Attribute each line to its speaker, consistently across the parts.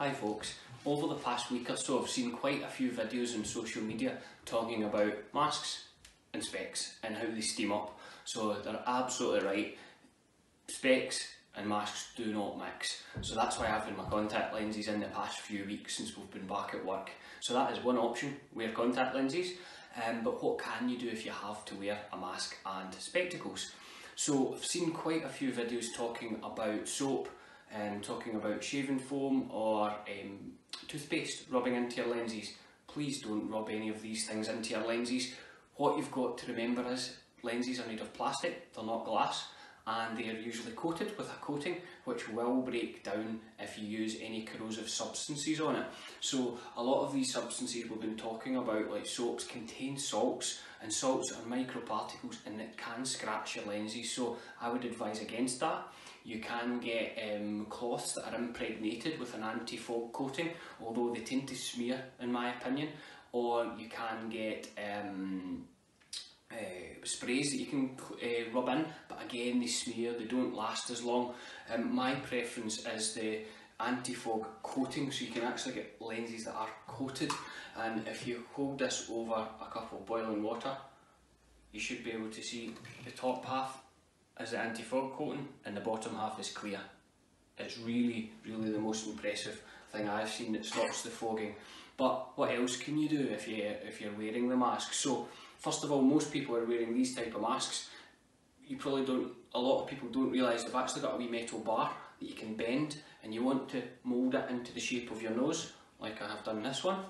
Speaker 1: Hi folks, over the past week or so I've seen quite a few videos on social media talking about masks and specs and how they steam up. So they're absolutely right, specs and masks do not mix. So that's why I've had my contact lenses in the past few weeks since we've been back at work. So that is one option, wear contact lenses. But what can you do if you have to wear a mask and spectacles? So I've seen quite a few videos talking about soap, talking about shaving foam or toothpaste rubbing into your lenses. Please don't rub any of these things into your lenses. What you've got to remember is lenses are made of plastic, they're not glass, and they are usually coated with a coating which will break down if you use any corrosive substances on it. So a lot of these substances we've been talking about, like soaps, contain salts, and salts are microparticles and it can scratch your lenses, so I would advise against that. You can get cloths that are impregnated with an anti-fog coating, although they tend to smear in my opinion, or you can get sprays that you can rub in, but again they smear, they don't last as long. My preference is the anti-fog coating, so you can actually get lenses that are coated, and if you hold this over a cup of boiling water you should be able to see the top half is the anti-fog coating and the bottom half is clear. It's really the most impressive thing I've seen that stops the fogging. But what else can you do if you're wearing the mask? So first of all, most people are wearing these type of masks. A lot of people don't realise they've actually got a wee metal bar that you can bend, and you want to mould it into the shape of your nose, like I have done this one.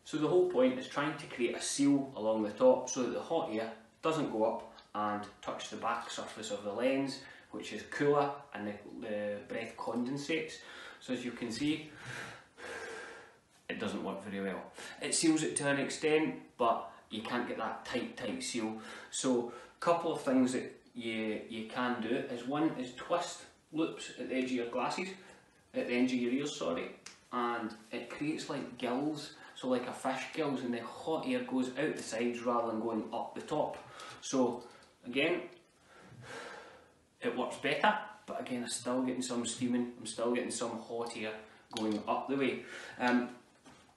Speaker 1: So the whole point is trying to create a seal along the top so that the hot air doesn't go up and touch the back surface of the lens, which is cooler, and the breath condensates. So as you can see, it doesn't work very well. It seals it to an extent, but you can't get that tight seal. So a couple of things that you can do is, one is twist loops at the edge of your glasses, at the end of your ears, sorry, and it creates like gills, so like a fish gills, and the hot air goes out the sides rather than going up the top. So again, it works better, but again I'm still getting some steaming, I'm still getting some hot air going up the way.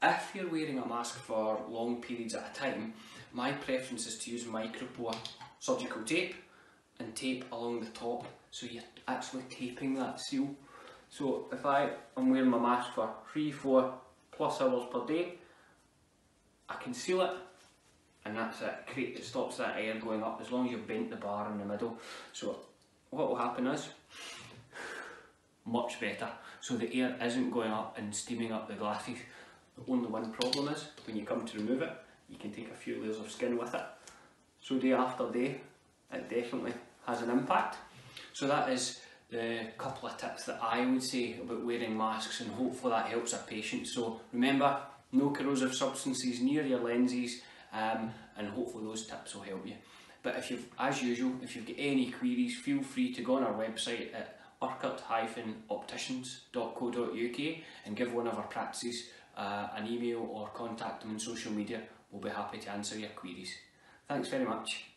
Speaker 1: If you're wearing a mask for long periods at a time, my preference is to use micropore surgical tape and tape along the top, so you're actually taping that seal. So if I'm wearing my mask for 3-4+ hours per day, I can seal it, and that's it. It stops that air going up as long as you've bent the bar in the middle. So what will happen is, much better. So the air isn't going up and steaming up the glasses. The only one problem is, when you come to remove it, you can take a few layers of skin with it. So day after day, it definitely has an impact. So that is the couple of tips that I would say about wearing masks, and hopefully that helps a patient. So remember, no corrosive substances near your lenses, and hopefully those tips will help you. But as usual, if you've got any queries, feel free to go on our website at urquhart-opticians.co.uk and give one of our practices an email or contact them on social media. We'll be happy to answer your queries. Thanks very much.